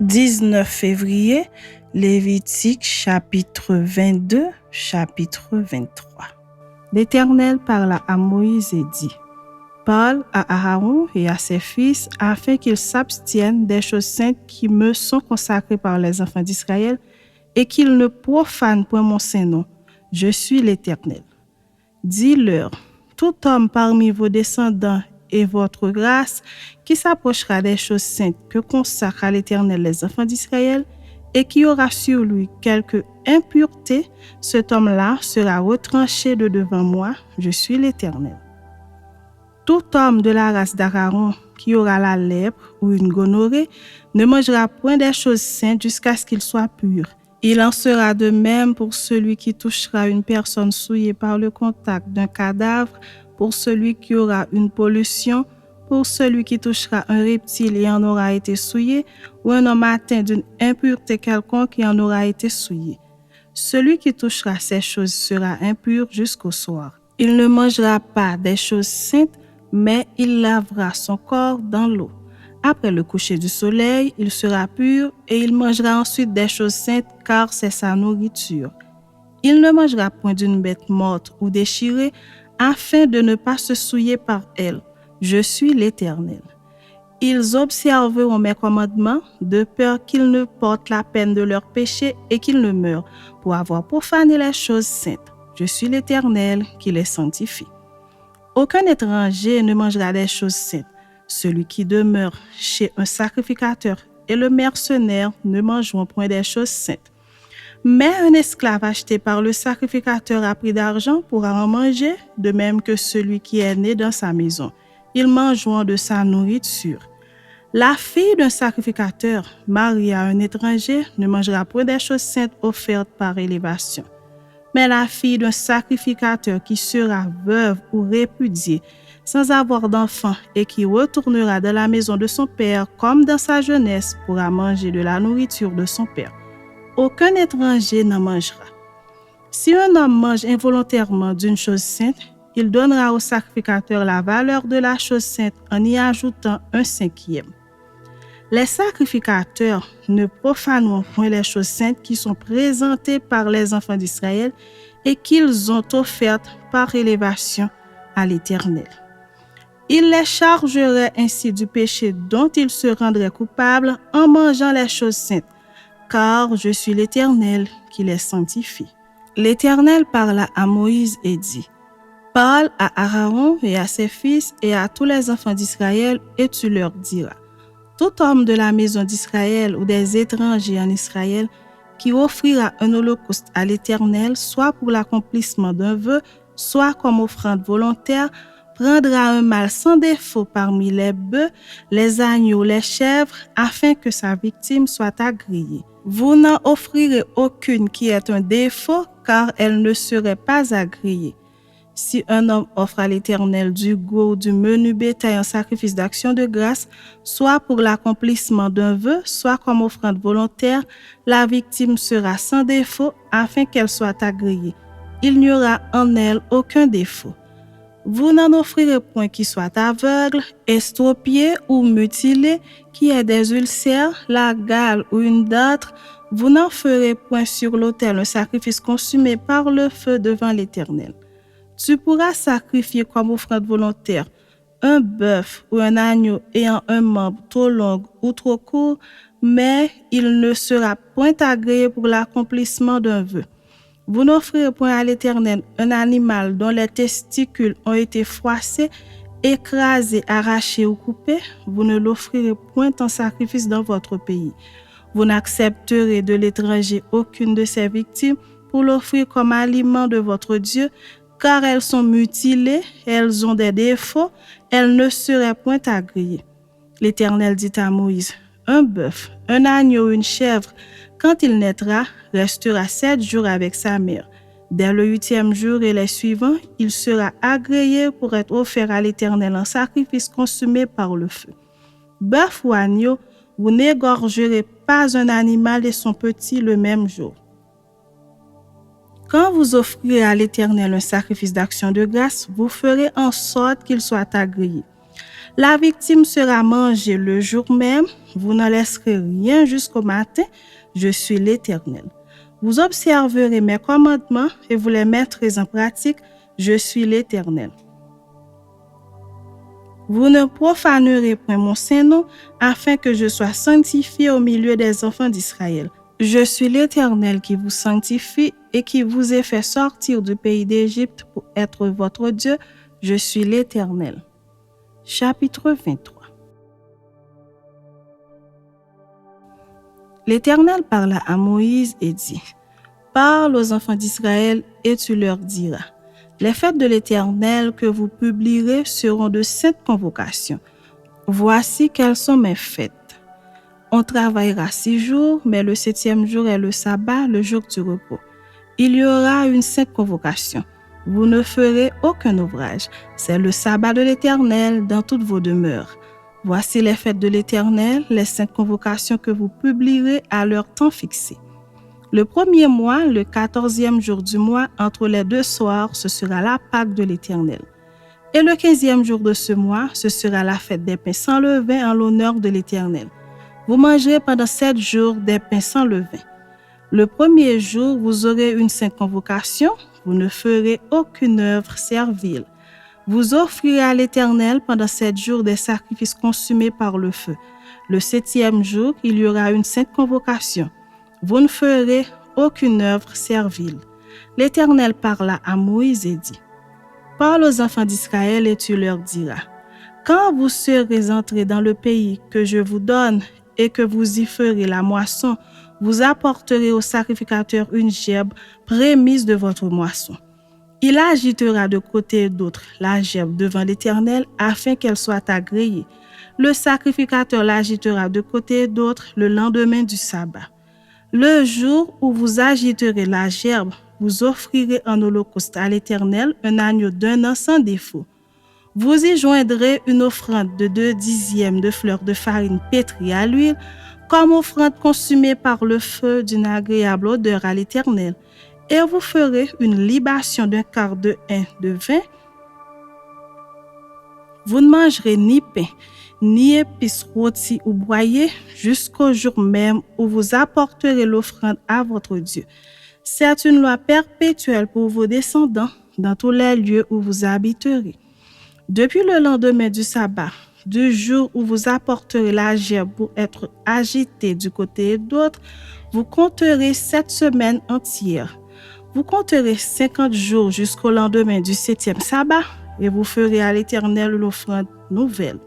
19 février, Lévitique chapitre 22, chapitre 23. L'Éternel parla à Moïse et dit: Parle à Aaron et à ses fils afin qu'ils s'abstiennent des choses saintes qui me sont consacrées par les enfants d'Israël et qu'ils ne profanent point mon saint nom. Je suis l'Éternel. Dis-leur: tout homme parmi vos descendants et votre grâce qui s'approchera des choses saintes que consacrent à l'Éternel les enfants d'Israël et qui aura sur lui quelque impureté, cet homme-là sera retranché de devant moi. Je suis l'Éternel. Tout homme de la race d'Aaron qui aura la lèpre ou une gonorrhée ne mangera point des choses saintes jusqu'à ce qu'il soit pur. Il en sera de même pour celui qui touchera une personne souillée par le contact d'un cadavre, pour celui qui aura une pollution, pour celui qui touchera un reptile et en aura été souillé, ou un homme atteint d'une impureté quelconque et en aura été souillé. Celui qui touchera ces choses sera impur jusqu'au soir. Il ne mangera pas des choses saintes, mais il lavera son corps dans l'eau. Après le coucher du soleil, il sera pur et il mangera ensuite des choses saintes car c'est sa nourriture. Il ne mangera point d'une bête morte ou déchirée afin de ne pas se souiller par elle. Je suis l'Éternel. Ils observeront mes commandements de peur qu'ils ne portent la peine de leurs péchés et qu'ils ne meurent pour avoir profané les choses saintes. Je suis l'Éternel qui les sanctifie. Aucun étranger ne mangera des choses saintes. Celui qui demeure chez un sacrificateur et le mercenaire ne mangeront point des choses saintes. Mais un esclave acheté par le sacrificateur à prix d'argent pourra en manger, de même que celui qui est né dans sa maison. Ils mangeront de sa nourriture. La fille d'un sacrificateur mariée à un étranger ne mangera point des choses saintes offertes par élévation. Mais la fille d'un sacrificateur qui sera veuve ou répudiée, sans avoir d'enfant et qui retournera dans la maison de son père comme dans sa jeunesse pourra manger de la nourriture de son père. Aucun étranger n'en mangera. Si un homme mange involontairement d'une chose sainte, il donnera au sacrificateur la valeur de la chose sainte en y ajoutant un cinquième. Les sacrificateurs ne profaneront point les choses saintes qui sont présentées par les enfants d'Israël et qu'ils ont offertes par élévation à l'Éternel. Il les chargerait ainsi du péché dont ils se rendraient coupables en mangeant les choses saintes, car je suis l'Éternel qui les sanctifie. L'Éternel parla à Moïse et dit: Parle à Aaron et à ses fils et à tous les enfants d'Israël et tu leur diras: tout homme de la maison d'Israël ou des étrangers en Israël qui offrira un holocauste à l'Éternel, soit pour l'accomplissement d'un vœu, soit comme offrande volontaire, prendra un mâle sans défaut parmi les bœufs, les agneaux, les chèvres, afin que sa victime soit agréée. Vous n'en offrirez aucune qui ait un défaut, car elle ne serait pas agréée. Si un homme offre à l'Éternel du gros ou du menu bétail en sacrifice d'action de grâce, soit pour l'accomplissement d'un vœu, soit comme offrande volontaire, la victime sera sans défaut afin qu'elle soit agréée. Il n'y aura en elle aucun défaut. Vous n'en offrirez point qui soit aveugle, estropié ou mutilé, qui ait des ulcères, la gale ou une dartre. Vous n'en ferez point sur l'autel un sacrifice consumé par le feu devant l'Éternel. Tu pourras sacrifier comme offrande volontaire un bœuf ou un agneau ayant un membre trop long ou trop court, mais il ne sera point agréé pour l'accomplissement d'un vœu. Vous n'offrirez point à l'Éternel un animal dont les testicules ont été froissés, écrasés, arrachés ou coupés. Vous ne l'offrirez point en sacrifice dans votre pays. Vous n'accepterez de l'étranger aucune de ses victimes pour l'offrir comme aliment de votre Dieu, car elles sont mutilées, elles ont des défauts, elles ne seraient point agréées. L'Éternel dit à Moïse: un bœuf, un agneau, une chèvre, quand il naîtra, restera 7 jours avec sa mère. Dès le 8e jour et les suivants, il sera agréé pour être offert à l'Éternel en sacrifice consumé par le feu. Bœuf ou agneau, vous n'égorgerez pas un animal et son petit le même jour. Quand vous offrirez à l'Éternel un sacrifice d'action de grâce, vous ferez en sorte qu'il soit agréé. La victime sera mangée le jour même, vous n'en laisserez rien jusqu'au matin, je suis l'Éternel. Vous observerez mes commandements et vous les mettrez en pratique, je suis l'Éternel. Vous ne profanerez point mon Saint-Nom, afin que je sois sanctifié au milieu des enfants d'Israël. Je suis l'Éternel qui vous sanctifie et qui vous ai fait sortir du pays d'Égypte pour être votre Dieu. Je suis l'Éternel. Chapitre 23. L'Éternel parla à Moïse et dit, « Parle aux enfants d'Israël et tu leur diras, les fêtes de l'Éternel que vous publierez seront de saintes convocations. Voici quelles sont mes fêtes. On travaillera 6 jours, mais le 7e jour est le sabbat, le jour du repos. Il y aura une sainte convocation. Vous ne ferez aucun ouvrage. C'est le sabbat de l'Éternel dans toutes vos demeures. Voici les fêtes de l'Éternel, les saintes convocations que vous publierez à leur temps fixé. Le 1er mois, le 14e jour du mois, entre les 2 soirs, ce sera la Pâque de l'Éternel. Et le 15e jour de ce mois, ce sera la fête des pains sans levain en l'honneur de l'Éternel. Vous mangerez pendant 7 jours des pains sans levain. Le 1er jour, vous aurez une sainte convocation, vous ne ferez aucune œuvre servile. Vous offrirez à l'Éternel pendant 7 jours des sacrifices consumés par le feu. Le 7e jour, il y aura une sainte convocation. Vous ne ferez aucune œuvre servile. L'Éternel parla à Moïse et dit, « Parle aux enfants d'Israël et tu leur diras, quand vous serez entrés dans le pays que je vous donne et que vous y ferez la moisson, vous apporterez au sacrificateur une gerbe prémisse de votre moisson. Il agitera de côté et d'autre la gerbe devant l'Éternel afin qu'elle soit agréée. Le sacrificateur l'agitera de côté et d'autre le lendemain du sabbat. Le jour où vous agiterez la gerbe, vous offrirez en holocauste à l'Éternel un agneau d'1 an sans défaut. Vous y joindrez une offrande de 2/10 de fleurs de farine pétrie à l'huile, comme offrande consumée par le feu d'une agréable odeur à l'Éternel. Et vous ferez une libation d'1/4 de hin de vin. Vous ne mangerez ni pain, ni épices rôties ou broyées, jusqu'au jour même où vous apporterez l'offrande à votre Dieu. C'est une loi perpétuelle pour vos descendants dans tous les lieux où vous habiterez. Depuis le lendemain du sabbat, du jour où vous apporterez la gerbe pour être agitée du côté et d'autre, vous compterez 7 semaines entières. Vous compterez 50 jours jusqu'au lendemain du 7e sabbat et vous ferez à l'Éternel l'offrande nouvelle.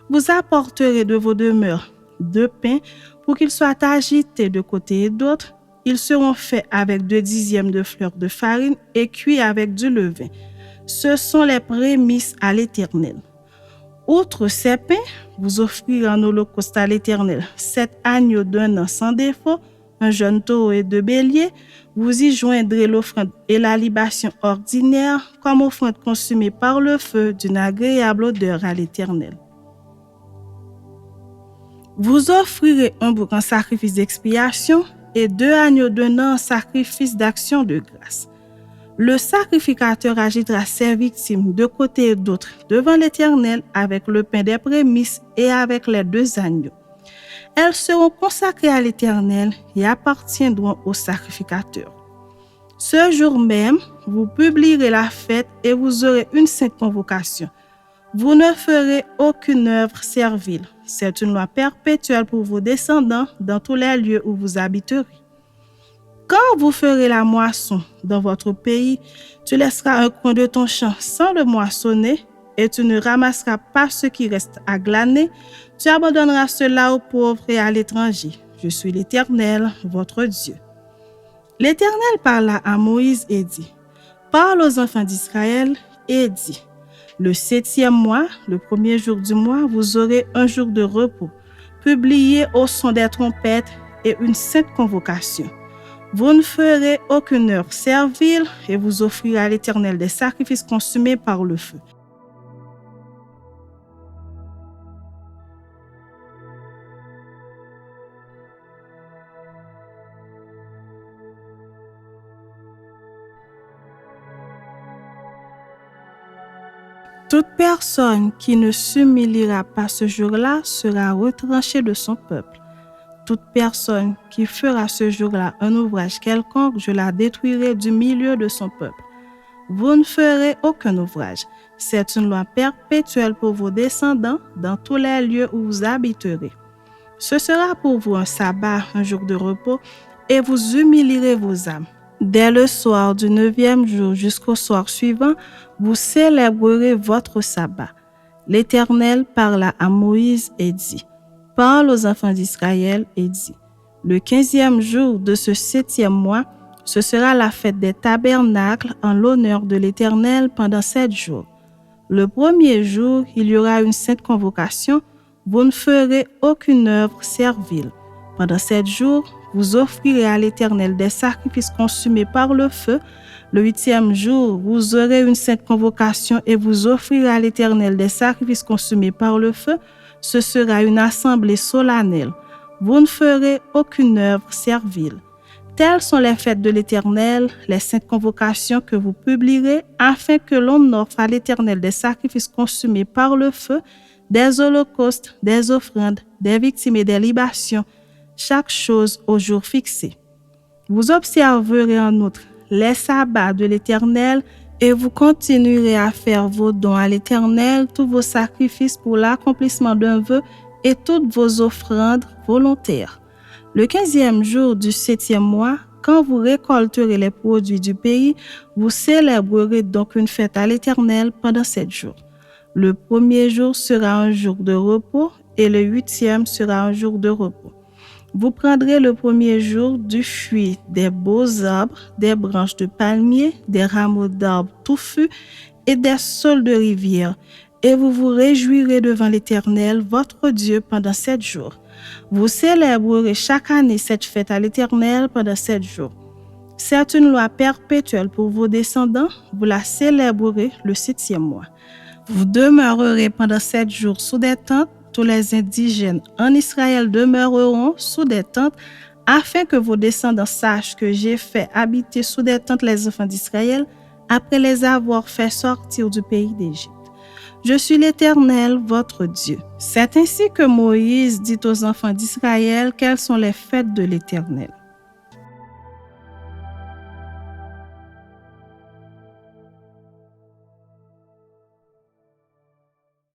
Vous apporterez de vos demeures 2 pains pour qu'ils soient agités de côté et d'autre. Ils seront faits avec 2/10 de fleurs de farine et cuits avec du levain. Ce sont les prémices à l'Éternel. Outre ces pains, vous offrirez en holocauste à l'Éternel 7 agneaux d'1 an sans défaut, un jeune taureau et 2 béliers. Vous y joindrez l'offrande et la libation ordinaire comme offrande consumée par le feu d'une agréable odeur à l'Éternel. Vous offrirez un bouc en sacrifice d'expiation et 2 agneaux d'1 an en sacrifice d'action de grâce. Le sacrificateur agitera ses victimes de côté et d'autre devant l'Éternel avec le pain des prémices et avec les 2 agneaux. Elles seront consacrées à l'Éternel et appartiendront au sacrificateur. Ce jour même, vous publierez la fête et vous aurez une sainte convocation. Vous ne ferez aucune œuvre servile. C'est une loi perpétuelle pour vos descendants dans tous les lieux où vous habiterez. Quand vous ferez la moisson dans votre pays, tu laisseras un coin de ton champ sans le moissonner et tu ne ramasseras pas ce qui reste à glaner. Tu abandonneras cela aux pauvres et à l'étranger. Je suis l'Éternel, votre Dieu. L'Éternel parla à Moïse et dit, « Parle aux enfants d'Israël et dis, le 7e mois, le 1er jour du mois, vous aurez un jour de repos. Publiez au son des trompettes et une sainte convocation. Vous ne ferez aucune œuvre servile et vous offrirez à l'Éternel des sacrifices consumés par le feu. Toute personne qui ne s'humiliera pas ce jour-là sera retranchée de son peuple. Toute personne qui fera ce jour-là un ouvrage quelconque, je la détruirai du milieu de son peuple. Vous ne ferez aucun ouvrage. C'est une loi perpétuelle pour vos descendants dans tous les lieux où vous habiterez. Ce sera pour vous un sabbat, un jour de repos, et vous humilierez vos âmes. Dès le soir du 9e jour jusqu'au soir suivant, vous célébrerez votre sabbat. L'Éternel parla à Moïse et dit, « Parle aux enfants d'Israël et dit, le 15e jour de ce 7e mois, ce sera la fête des tabernacles en l'honneur de l'Éternel pendant 7 jours. Le premier jour, il y aura une sainte convocation. Vous ne ferez aucune œuvre servile. Pendant 7 jours, vous offrirez à l'Éternel des sacrifices consumés par le feu. Le 8e jour, vous aurez une sainte convocation et vous offrirez à l'Éternel des sacrifices consumés par le feu. Ce sera une assemblée solennelle. Vous ne ferez aucune œuvre servile. Telles sont les fêtes de l'Éternel, les saintes convocations que vous publierez, afin que l'on offre à l'Éternel des sacrifices consumés par le feu, des holocaustes, des offrandes, des victimes et des libations, chaque chose au jour fixé. Vous observerez en outre les sabbats de l'Éternel et vous continuerez à faire vos dons à l'Éternel, tous vos sacrifices pour l'accomplissement d'un vœu et toutes vos offrandes volontaires. Le 15e jour du 7e mois, quand vous récolterez les produits du pays, vous célébrerez donc une fête à l'Éternel pendant 7 jours. Le premier jour sera un jour de repos et le 8e sera un jour de repos. Vous prendrez le premier jour du fruit des beaux arbres, des branches de palmier, des rameaux d'arbres touffus et des saules de rivière, et vous vous réjouirez devant l'Éternel, votre Dieu, pendant 7 jours. Vous célébrerez chaque année cette fête à l'Éternel pendant 7 jours. C'est une loi perpétuelle pour vos descendants, vous la célébrerez le 7e mois. Vous demeurerez pendant 7 jours sous des tentes. Tous les indigènes en Israël demeureront sous des tentes, afin que vos descendants sachent que j'ai fait habiter sous des tentes les enfants d'Israël, après les avoir fait sortir du pays d'Égypte. Je suis l'Éternel, votre Dieu. C'est ainsi que Moïse dit aux enfants d'Israël quelles sont les fêtes de l'Éternel.